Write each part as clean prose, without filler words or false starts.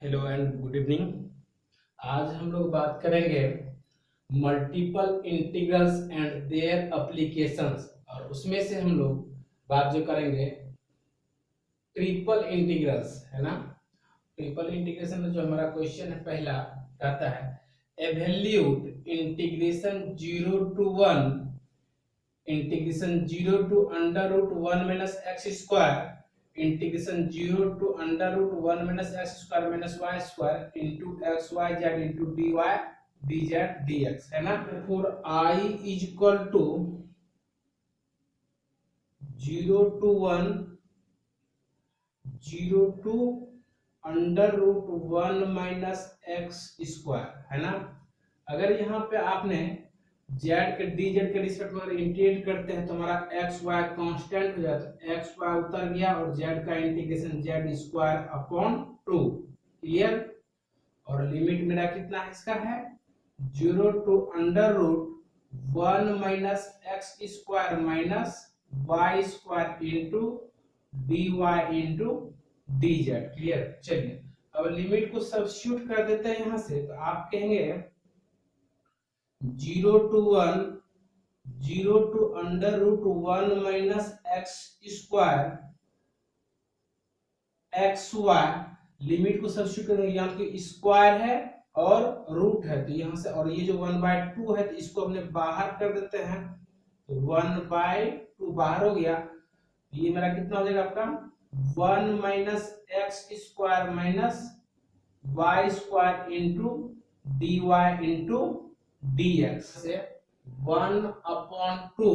Hello and good evening. आज हम लोग बात करेंगे multiple integrals and their applications, और उसमें से हम लोग बात जो करेंगे ट्रिपल इंटीग्रल्स, है ना। ट्रिपल इंटीग्रेशन में जो हमारा क्वेश्चन है पहला कहता है evaluate integration 0 to 1 minus x square integration 0 to √1 - x square minus y square into x y z into d y d z d x, है ना। For I is equal to 0 to 1 0 to √1 minus x square, है ना। अगर यहाँ पे आपने z के d z के रिस्पेक्ट में इंटीग्रेट करते हैं तो हमारा एक्स वाई कांस्टेंट हो जाता है, एक्स वाई उतर गया और जेड का integration z square upon 2। Clear. और लिमिट मेरा कितना है, इसका है 0 to √1 minus x square minus y square into d y into d z. Clear. चलिए अब लिमिट को सब्स्टिट्यूट कर देते हैं यहां से, तो आप कहेंगे 0 to 1 0 to √1 minus x square x y. Limit को सब्स्टिट्यूट करेंगे, यहाँ पे स्क्वायर है और रूट है, तो यहाँ से और ये जो 1/2 है तो इसको हमने बाहर कर देते हैं, तो 1/2 बाहर हो गया। ये मेरा कितना हो जाएगा आपका 1 minus x square minus y square into d y into d x से 1/2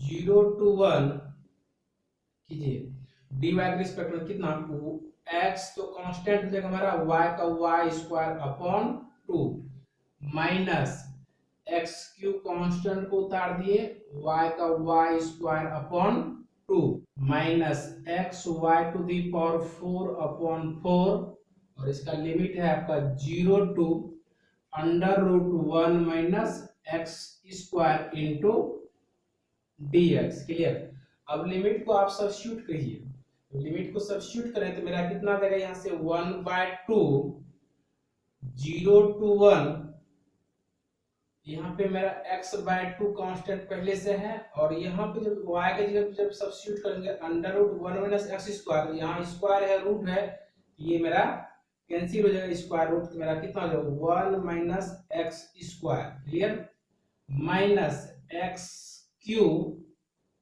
0 to 1 कीजिए डी वाई के रिस्पेक्ट में कितना एक्स तो कांस्टेंट हो जाएगा हमारा, वाई का y square upon 2 minus x cube constant को उतार दिए, वाई का y square upon 2 minus x y to the power 4 upon 4, और इसका लिमिट है आपका 0 to √1 minus x square into d x. Clear. अब लिमिट को आप सब्स्टिट्यूट करिए, लिमिट को सब्स्टिट्यूट करें तो मेरा कितना आ जाएगा, यहाँ से 1/2 0 to 1, यहाँ पे मेरा x/2 कांस्टेंट पहले से है, और यहाँ पे जब y के जगह पे जब सब्स्टिट्यूट करेंगे √1 माइनस एक्स स्क्वायर, यहाँ स्क्वायर है रूट है, ये मेरा कैंसिल हो जाएगा स्क्वायर रूट, तो मेरा कितना हो जाएगा 1 minus x square. Clear. Minus x cube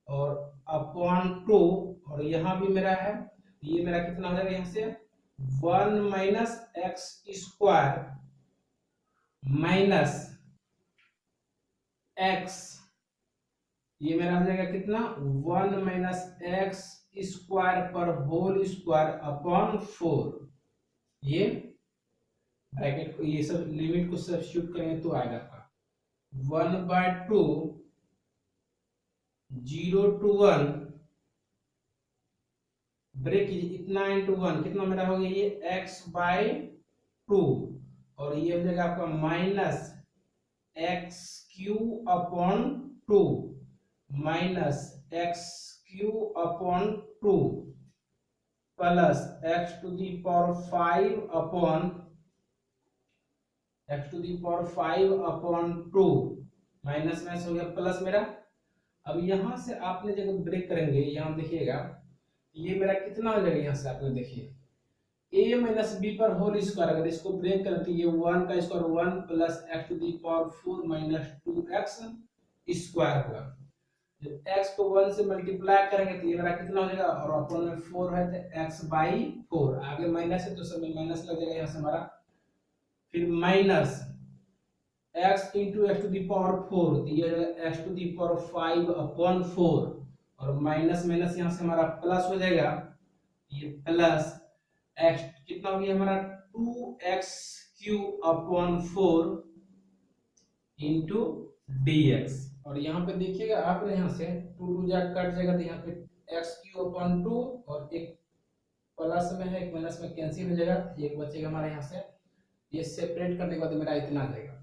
और अपॉन 2, और यहाँ भी मेरा है, ये मेरा कितना हो जाएगा यहाँ से 1 minus x square minus x, ये मेरा हो जाएगा कितना 1 माइनस एक्स स्क्वायर पर होल स्क्वायर अपॉन 4। ये ब्रैकेट को ये सब लिमिट को सब्स्टिट्यूट करेंगे तो आएगा आपका 1/2 0 to 1 ब्रेक इतना इंटू 1 कितना मेरा हो गया ये x/2, और ये हो जाएगा आपका minus x cube upon 2 minus x cube upon 2 plus x to the power 5 upon 2 minus में हो गया प्लस मेरा। अब यहां से आपने जब ब्रेक करेंगे, यहां देखिएगा ये मेरा कितना हो जाएगा, यहां से आपने देखिए a माइनस बी पर होल स्क्वायर, अगर इसको ब्रेक करें तो ये 1 का square 1 plus x to the power 4 minus 2x square होगा। जब x को 1 से मल्टीप्लाई करेंगे तो ये मेरा कितना हो जाएगा, और अपॉन में 4 है तो x/4, आगे माइनस है तो सब में माइनस लग जाएगा यहाँ से हमारा, फिर minus x into x to the power 4, तो ये x to the power 5 upon 4, और माइनस माइनस यहाँ से हमारा प्लस हो जाएगा, ये प्लस x कितना हो गया हमारा 2x³ अपॉन 4 इंटू dx, और यहाँ पे देखिएगा आपने यहाँ से 2 जा कट जाएगा, तो यहाँ पे x³ अपॉन 2 और एक प्लस में है एक माइनस में कैंसिल हो जाएगा, एक बचेगा हमारे यहाँ से, ये सेपरेट करने के बाद मेरा इतना आ जाएगा।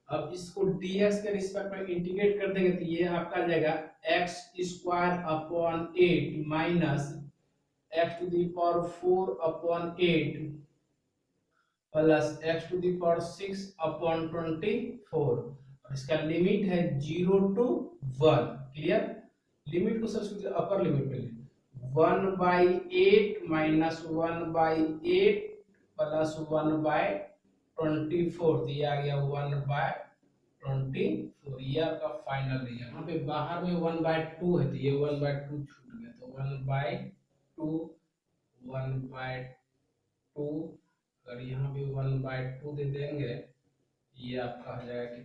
अब इसको dx के रिस्पेक्ट में इंटीग्रेट कर देंगे तो ये आपका आ जाएगा x² upon 8 minus x to the power 4 upon 8 plus x to the power 6/24 और इसका लिमिट है 0 to 1। क्लियर। लिमिट को सबसे अपर लिमिट पे ले 1/8 माइनस 1/8 प्लस 1/24 तो ये आ गया 1/24। ये आपका फाइनल है। यहाँ पे बाहर में 1/2 है तो ये 1/2 छूट गया तो 1/2 1/2 अगर यहाँ भी 1/2 दे देंगे ये आपका हो जाएगा।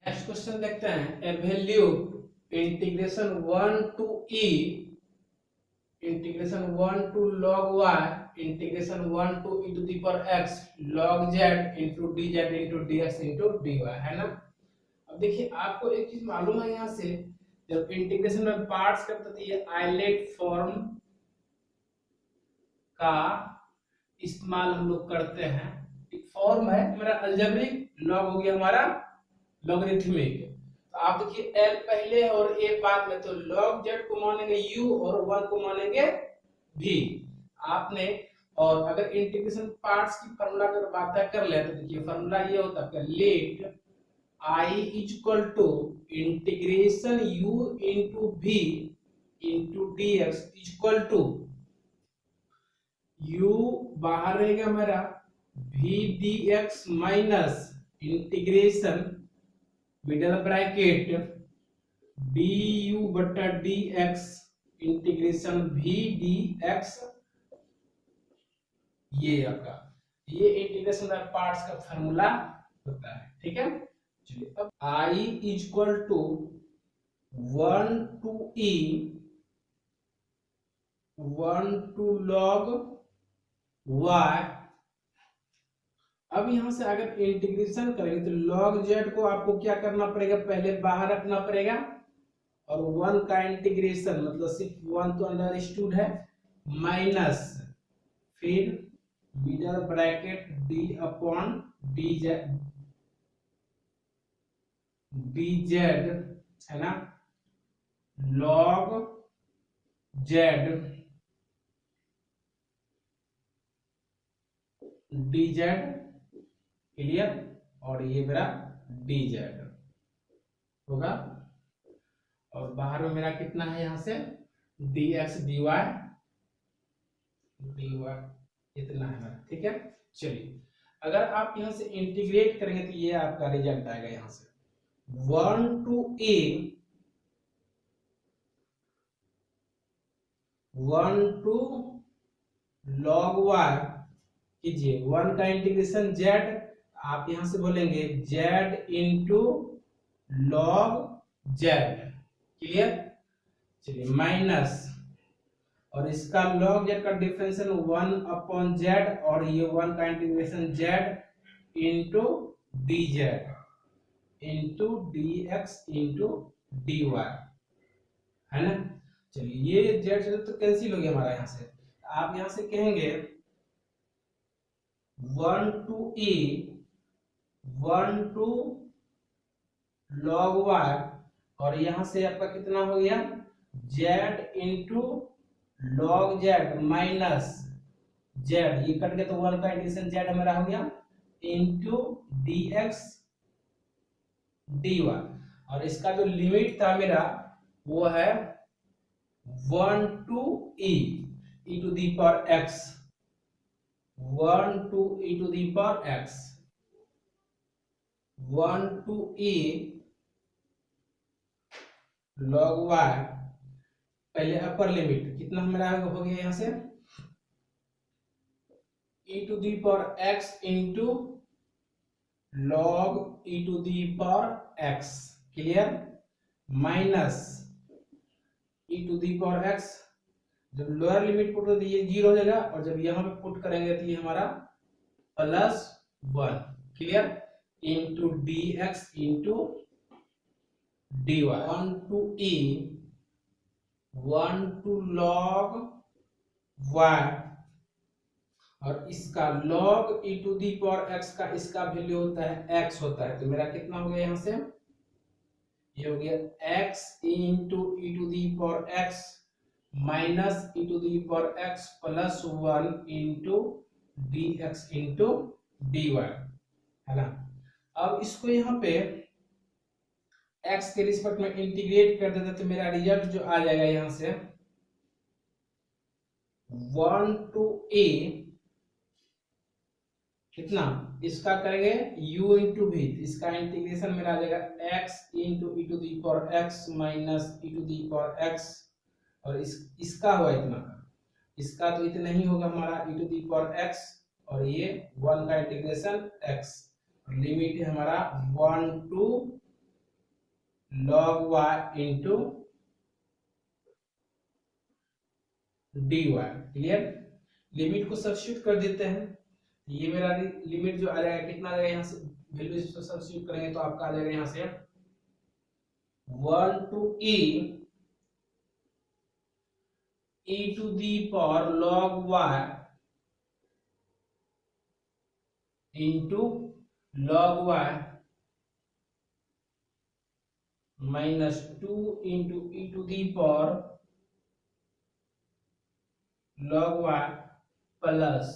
नेक्स्ट क्वेश्चन देखते हैं। A value integration 1 to e integration 1 to log y integration 1 to e to the power x log z into dz into dx into dy है ना। अब देखिए आपको एक चीज मालूम है यहाँ से जब इंटीग्रेशन में पार्ट्स करते थे ये आइलेट फॉर्म का इस्तेमाल हम लोग करते हैं। एक फॉर्म है हमारा अलजेब्रिक लॉग हो गया हमारा लॉगरिथमिक। तो आप देखिए l पहले और a बाद में तो log z को मानेंगे u और 1 को मानेंगे v। आपने और अगर इंटीग्रेशन पार्ट्स की फार्मूला अगर बात कर ले तो देखिए फार्मूला ये होता है let I is equal to integration u into v into dx is equal to u बाहर रहेगा मेरा v dx minus integration middle bracket du बटा dx इंटीग्रेशन v dx। ये आपका ये इंटीग्रेशन पार्ट्स का फार्मूला होता है। ठीक है चलिए अब I is equal to 1 to e 1 to log y। अब यहां से अगर इंटीग्रेशन करेंगे तो log z को आपको क्या करना पड़ेगा पहले बाहर रखना पड़ेगा और 1 का इंटीग्रेशन मतलब सिर्फ 1 तो अंडरस्टूड है माइनस फिर middle bracket d upon dz है ना log z dz। क्लियर। और ये मेरा dz होगा और बाहर में मेरा कितना है यहाँ से dx dy इतना है मेरा। ठीक है चलिए अगर आप यहाँ से इंटीग्रेट करेंगे तो ये आपका रिजल्ट आएगा यहाँ से 1 to a 1 to log y कीजिए 1 का इंटीग्रेशन z आप यहां से बोलेंगे z into log z। Clear. चलिए माइनस और इसका log z का डिफरेंशियल 1 अपॉन z और ये 1 का integration z into dz into dx into dy है ना। चलिए ये z तो कैंसिल हो गया हमारा यहाँ से। आप यहाँ से कहेंगे 1 to e 1 to log y और यहां से आपका कितना हो गया z into log z minus z ये कट गया तो 1 का एडिशन z हमारा हो गया इंटू dx dy और इसका जो लिमिट था मेरा वो है 1 to e to the power x 1 to e to the power x 1 to e log y पहले अपर लिमिट कितना हमारा हो गया यहाँ से e to the power x into log e to the power x। Clear. Minus e to the power x जब lower limit put होती है ये 0 हो जाएगा और जब यहाँ पे पुट करेंगे तो ये हमारा +1। Clear. Into dx into dy 1 to e 1 to log y और इसका log e to the power x का इसका वैल्यू होता है x होता है तो मेरा कितना हो गया यहाँ से ये हो गया x into e to the power x minus e to the power x +1 into dx into dy, है ना। अब इसको यहाँ पे x के रिस्पेक्ट में इंटीग्रेट कर देते तो मेरा रिजल्ट जो आ जाएगा यहाँ से 1 टू a कितना, इसका करेंगे u इंटू v, इसका इंटीग्रेशन मेरा आ जाएगा x into e to the power x minus e to the power x, और इसका हुआ इतना का, इसका तो इतना ही होगा हमारा ई टू दी पावर x, और ये 1 का इंटीग्रेशन x, और लिमिट है हमारा 1 to log y into dy, clear. Limit को सब्स्टिट्यूट कर देते हैं, ये मेरा लिमिट जो आ जाएगा कितना आ जाएगा, यहाँ से वैल्यू इसको सब्स्टिट्यूट करेंगे तो आपका आ जाएगा यहाँ से 1 to e to the power log y into log y minus 2 into e to the power log y plus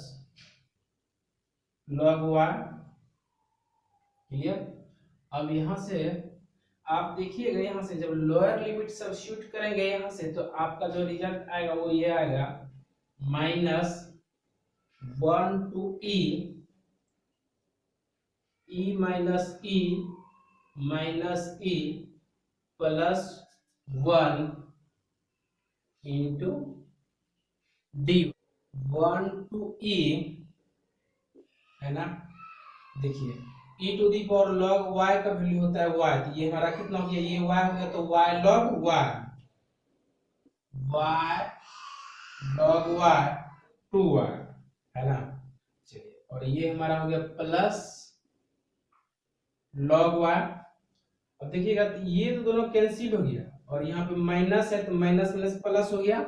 log y, clear. अब यहां से आप देखिएगा, यहां से जब लोअर लिमिट सब्स्टिट्यूट करेंगे यहां से, तो आपका जो रिजल्ट आएगा वो ये आएगा minus 1 to e minus e minus e plus 1 into d, 1 to e, है ना। देखिए e to the power log y का वैल्यू होता है y, तो ये हमारा कितना हो गया, ये y हो गया, तो y log y, y log y 2y, है ना। चलिए, और ये हमारा हो गया प्लस log y। अब देखिएगा ये तो दोनों कैंसिल हो गया, और यहाँ पे माइनस है तो माइनस माइनस प्लस हो गया,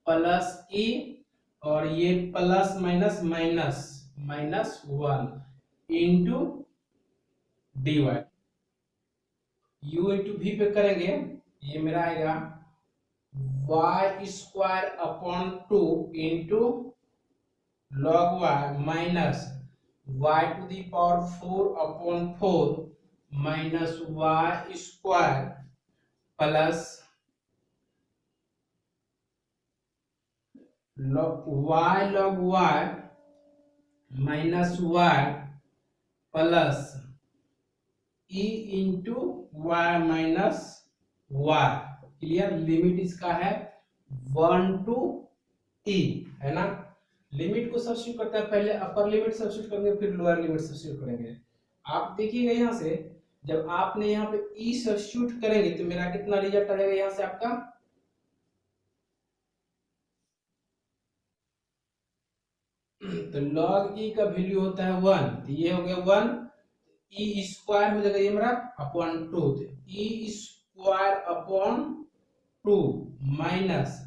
प्लस e, और ये plus minus minus minus 1 into dy, u into v पे करेंगे, ये मेरा आएगा y square upon 2 into log y minus y to the power 4 upon 4 minus y square plus y log y minus y plus e into y minus y, clear. Limit इसका है 1 to e, है ना। Limit को substitute करते हैं, पहले upper limit substitute करेंगे फिर लोअर लिमिट सब्स्टिट्यूट करेंगे। आप देखिएगा यहाँ से जब आपने यहाँ पे e सब्स्टिट्यूट करेंगे तो मेरा कितना रिजल्ट आ जाएगा यहाँ से आपका, तो log e का वैल्यू होता है 1, तो ये हो गया 1, e स्क्वायर हो जाएगा ये मेरा अपॉन 2, तो e square upon 2 minus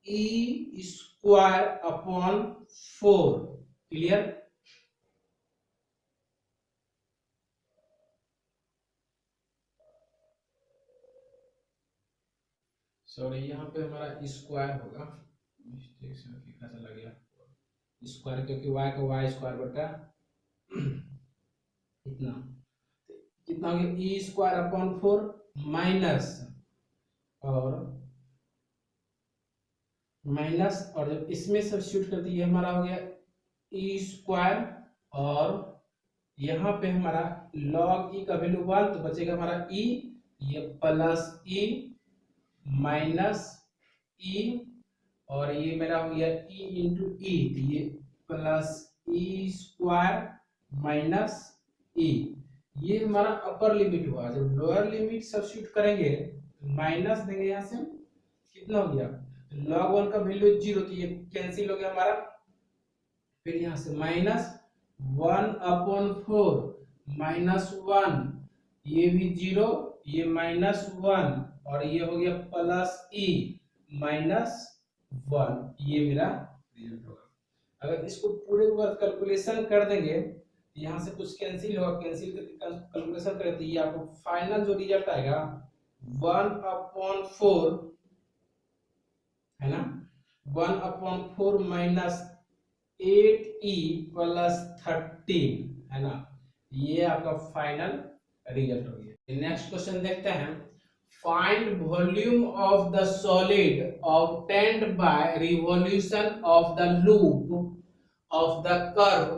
e square upon 4, clear. Sorry यहाँ पे हमारा स्क्वायर होगा, मिस्टेक से कितना चला गया स्क्वायर, क्योंकि y का y स्क्वायर बटा इतना, कितना हो गया e स्क्वायर अपॉन 4 माइनस, और माइनस, और जब इसमें सब्स्टिट्यूट करते ये हमारा हो गया e स्क्वायर, और यहाँ पे हमारा log e का वैल्यू 1, तो बचेगा हमारा e, ये प्लस e माइनस e, और ये मेरा हो गया e इंटू e, ये plus e square minus e, ये हमारा अपर लिमिट हुआ। जब लोअर लिमिट सब्स्टिट्यूट करेंगे माइनस देंगे, यहाँ से कितना हो गया log 1 का वैल्यू 0, तो ये कैंसिल हो गया हमारा, फिर यहाँ से माइनस 1 अपॉन 4 माइनस 1, ये भी 0, ये माइनस 1, और ये हो गया प्लस e माइनस 1, ये मेरा रिजल्ट होगा। अगर इसको पूरे वर्ग कैलकुलेशन कर देंगे, यहाँ से कुछ कैंसिल होगा, कैंसिल करके कैलकुलेशन करें तो ये आपको फाइनल जो रिजल्ट आएगा 1 अपॉन 4, है ना, 1 अपॉन 4 माइनस 8e प्लस 13 है ना, ये आपका फाइनल रिजल्ट हो गया। नेक्स्ट क्वेश्चन देखते हैं, find volume of the solid obtained by revolution of the loop of the curve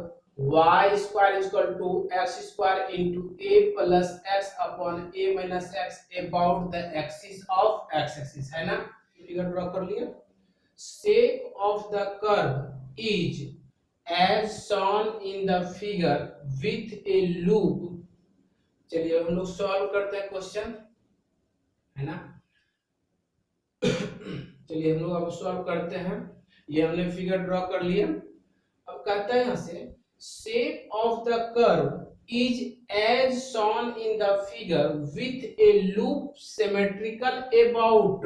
y square is equal to x square into a plus x upon a minus x about the axis of x axis है ना। Figure draw कर लिया। shape of the curve is as shown in the figure with a loop। चलिए हम लोग solve करते हैं question है ना। चलिए हम लोग अब सॉल्व करते हैं। ये हमने फिगर ड्रॉ कर लिया। अब कहता है यहाँ से shape of the curve is as shown in the figure with a loop symmetrical about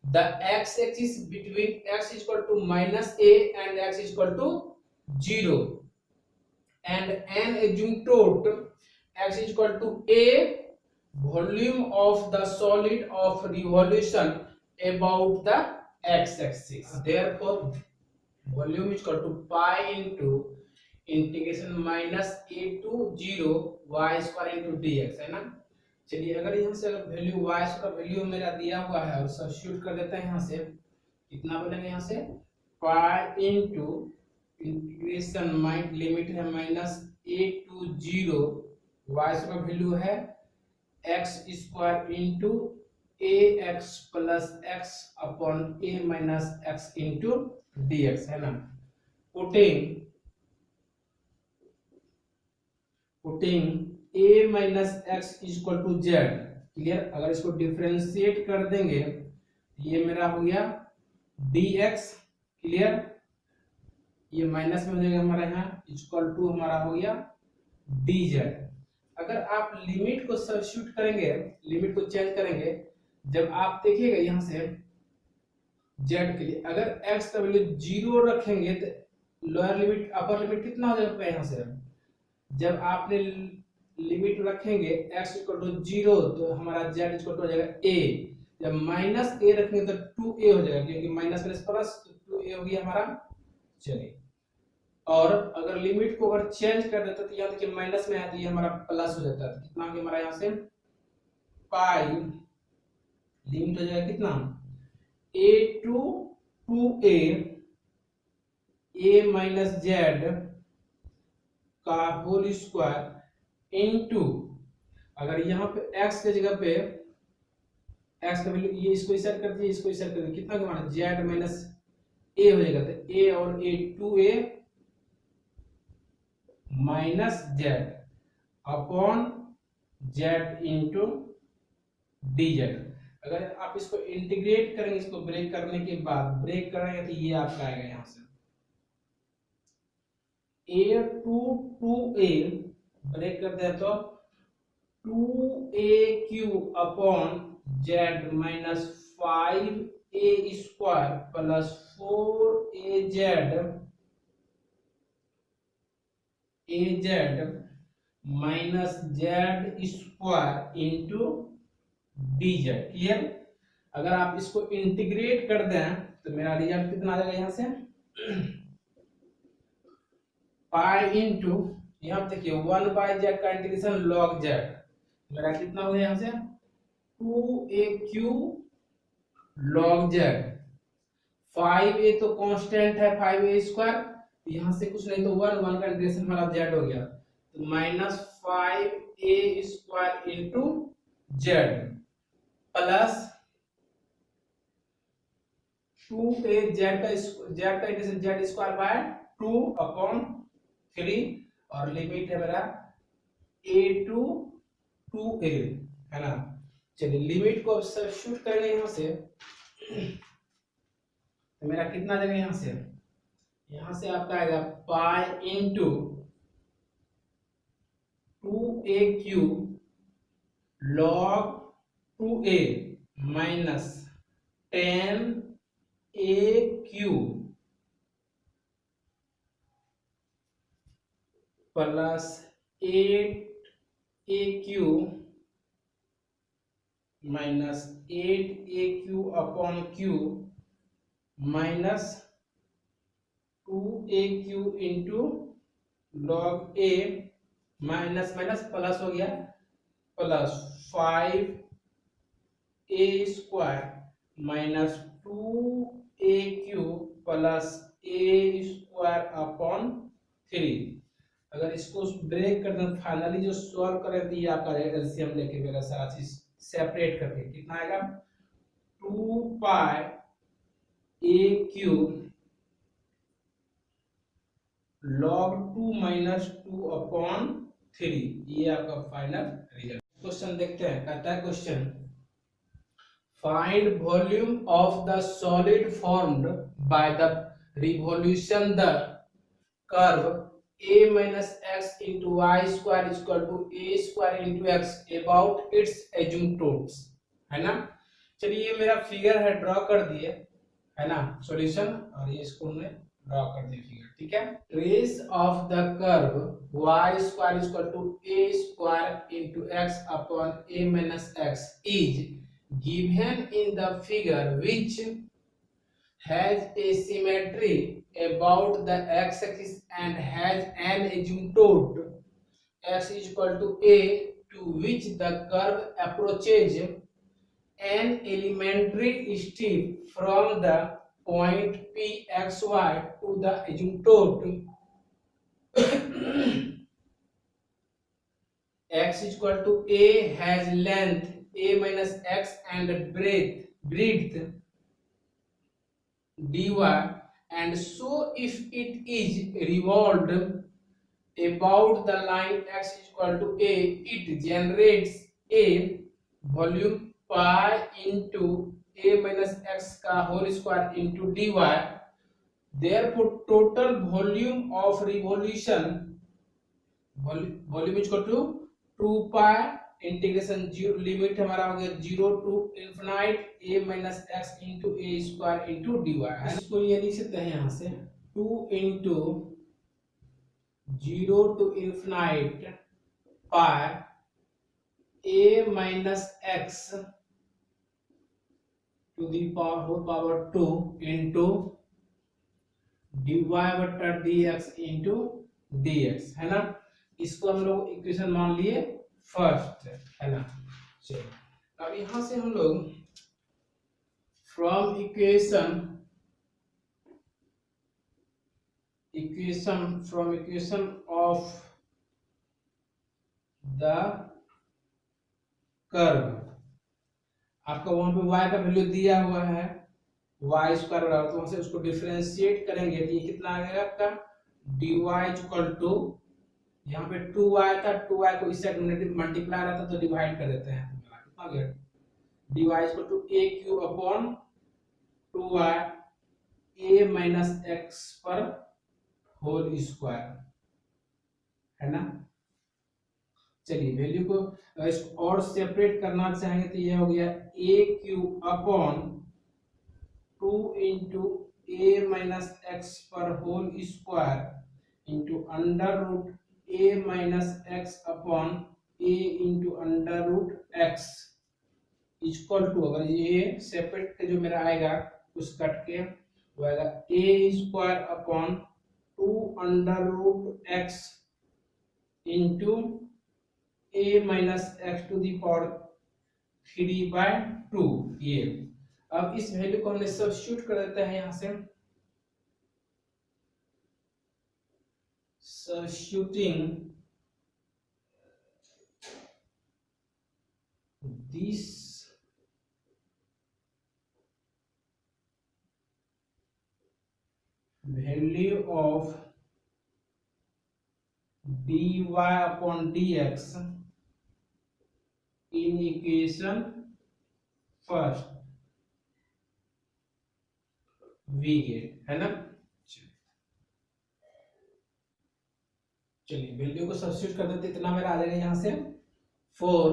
the x axis between x equal to -a and x equal to 0 and n asymptote x equal to a volume of the solid of revolution about the x axis। therefore volume is equal to pi into integration minus a to 0 y square into dx है ना। चलिए अगर यहाँ से value y का value मेरा दिया हुआ है और सब्स्टिट्यूट कर देते हैं यहाँ से, कितना बनेगा यहाँ से pi into integration minus limit है माइनस a टू 0 y का वैल्यू है x square into ax plus x upon a minus x into dx है ना। Putting a minus x equal to z, clear. अगर इसको डिफरेंशिएट कर देंगे ये मेरा हो गया dx, क्लियर। ये माइनस में हो जाएगा हमारा यहाँ इक्वल टू हमारा हो गया dz। अगर आप लिमिट को सब्स्टिट्यूट करेंगे, लिमिट को चेंज करेंगे, जब आप देखिएगा यहाँ से z के लिए अगर x का वैल्यू 0 रखेंगे तो लोअर लिमिट अपर लिमिट कितना हो जाएगा यहाँ से। जब आपने लिमिट रखेंगे x इक्वल टू 0 तो हमारा z इक्वल टू हो जाएगा a। जब माइनस a रखेंगे तो 2a हो जाएगा, क्योंकि माइनस प्लस प्लस तो 2a हो गया हमारा। चलिए और अगर लिमिट को अगर चेंज कर देते तो यहाँ देखिए माइनस में है तो ये हमारा प्लस हो जाता है। कितना हो गया हमारा यहाँ से पाई, लिमिट हो जाएगा कितना a to 2a a minus z का होल स्क्वायर इनटू, अगर यहाँ पे x के जगह पे x का वैल्यू ये इसको इसे कर दिए, इसको इसे कर दिए, कितना का माना z माइनस a हो जाएगा। तो a और a 2a minus Z upon z into dz। अगर आप इसको इंटीग्रेट करेंगे, इसको ब्रेक करने के बाद ब्रेक करेंगे तो ये आपका आएगा यहाँ से a टू 2a ब्रेक करते हैं तो 2aq upon z minus 5a square plus 4az minus z square into dz, clear. अगर आप इसको इंटीग्रेट कर दें तो मेरा रिजल्ट कितना आ जाएगा यहाँ से पाई इनटू, यहाँ देखिए 1 बाय z का इंटीग्रेशन log z, मेरा कितना हो गया यहाँ से 2aq log z। 5a तो कांस्टेंट है 5a स्क्वायर, यहाँ से कुछ नहीं तो 1 का इंटीग्रेशन हमारा z हो गया तो minus 5a square into z plus 2a z का integration z square by 2 upon 3 और लिमिट है मेरा a टू 2a है ना। चलिए लिमिट को सब्स्टिट्यूट करेंगे यहाँ से तो मेरा कितना देंगे यहाँ से आपका आएगा pi into 2aq log 2a minus 10aq plus 8aq minus 8aq upon q minus 2AQ into log A minus minus plus हो गया plus 5A² minus 2AQ plus A² upon 3। अगर इसको ब्रेक कर दें फाइनली जो सॉल्व करें तो ये आपका एलसीएम लेके मेरा सारा चीज सेपरेट करके कितना आएगा 2πAQ log 2 माइनस 2 अपॉन 3। ये आपका फाइनल रिजल्ट। क्वेश्चन देखते हैं। कहता है question find volume of the solid formed by the revolution the curve a minus x into y square is equal to a square into x about its asymptotes है ना। चलिए ये मेरा figure है ड्रॉ कर दिए है ना सॉल्यूशन और ये इसको हमने ड्रॉ कर दिया फिगर ठीक है। Trace of the curve y square is equal to a square into x upon a minus x is given in the figure which has a symmetry about the x-axis and has an asymptote x is equal to a to which the curve approaches an elementary step from the point pxy to the asymptote x is equal to a has length a minus x and breadth dy and so if it is revolved about the line x is equal to a it generates a volume pi into a minus x का whole square into dy therefore total volume of revolution volume is equal to 2 pi integration zero limit हमारा हो गया 0 to infinite a minus x into a square into dy है। इसको ये लिख सकते हैं यहाँ से 2 into 0 to infinite pi a minus x to the whole power 2 into dy बटा dx into dx है ना। इसको हम लोग इक्वेशन मान लिए फर्स्ट है ना। चलिए अब यहां से हम लोग from equation of the curve आपका वहां पे y का वैल्यू दिया हुआ है y स्क्वायर बराबर तो वहां से उसको डिफरेंशिएट करेंगे तो ये कितना आ जाएगा आपका dy इक्वल टू यहाँ पे 2y था 2y को इस साइड मल्टीप्लाई रहता तो डिवाइड कर देते हैं कितना हो गया dy equal to aq upon 2y a minus x पर होल स्क्वायर है ना। चलिए वैल्यू को और सेपरेट करना चाहेंगे तो ये हो गया aq अपॉन 2 into a minus x पर होल स्क्वायर into under root a minus x upon a into under root x equal to अगर ये सेपरेट के जो मेरा आएगा उस कट के वो आएगा a square upon 2 under root x into a minus x to the power 3/2 ये। अब इस वैल्यू को हमने सब्स्टिट्यूट कर देते हैं यहाँ से substituting this value of dy upon dx in equation first we get है ना। चलिए वैल्यू को सब्स्टिट्यूट कर देते इतना मेरा आ जाएगा यहां से 4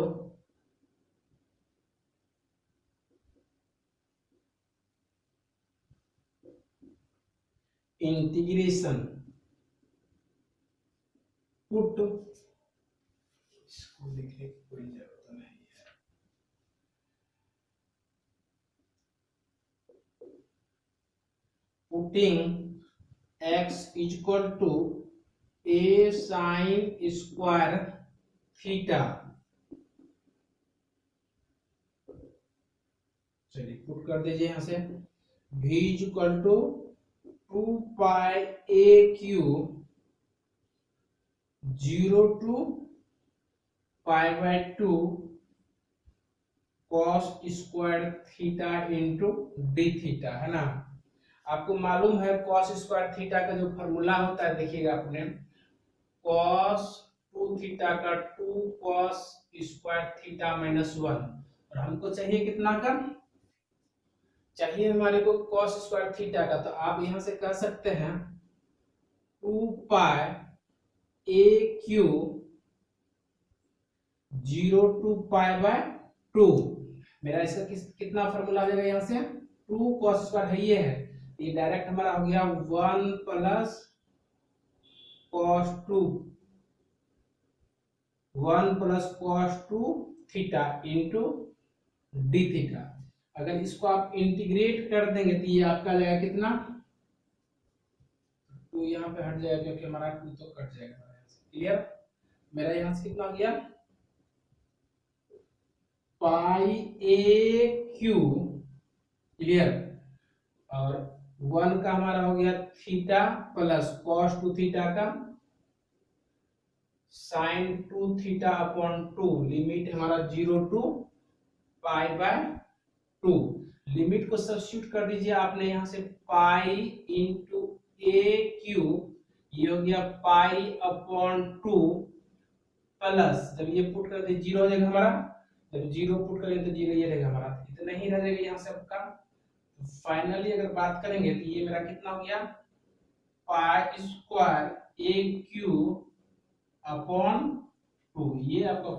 इंटीग्रेशन पुट इसको लिखने की कोई जरूरत नहीं है putting x equal to a sine square theta. चलिए पुट कर दीजिए यहां से, v equal to 2 pi a q 0 to pi by 2 cos square theta into d theta, है ना। आपको मालूम है कॉस स्क्वायर थीटा का जो फॉर्मूला होता है, देखिएगा आपने, कॉस 2 थीटा का 2 कॉस स्क्वायर थीटा माइनस 1, और हमको चाहिए कितना का, चाहिए हमारे को कॉस स्क्वायर थीटा का। तो आप यहां से कह सकते हैं 2 पाई ए क्यू 0 टू पाई बाय 2। मेरा इसका कितना फॉर्मूला आ जाएगा, यहां से 2 कॉस स्क्वायर है, ये डायरेक्ट हमारा हो गया 1 plus cos 2, 1 plus cos 2 theta into d theta. अगर इसको आप इंटीग्रेट कर देंगे तो ये आपका जाएगा कितना, 2 यहाँ पे हट जाएगा क्योंकि हमारा 2 तो कट जाएगा। क्लियर, मेरा यहाँ से कितना आ गया, पाई ए क्यू, क्लियर, और 1 का हमारा हो गया थीटा प्लस कॉस 2 थीटा का साइन 2 थीटा अपॉन 2, लिमिट हमारा 0 टू पाई बाय 2। लिमिट को सब्स्टिट्यूट कर दीजिए आपने यहां से, पाई इंटू ए क्यू, ये हो गया पाई अपॉन 2 प्लस, जब ये पुट कर दिए 0 हो जाएगा हमारा, जब 0 पुट करेंगे तो 0 ये रहेगा हमारा, इतना ही रह जाएगा यहाँ से आपका। फाइनली अगर बात करेंगे तो ये मेरा कितना हो गया, पाई स्क्वायर ए क्यू अपॉन 2, ये आपका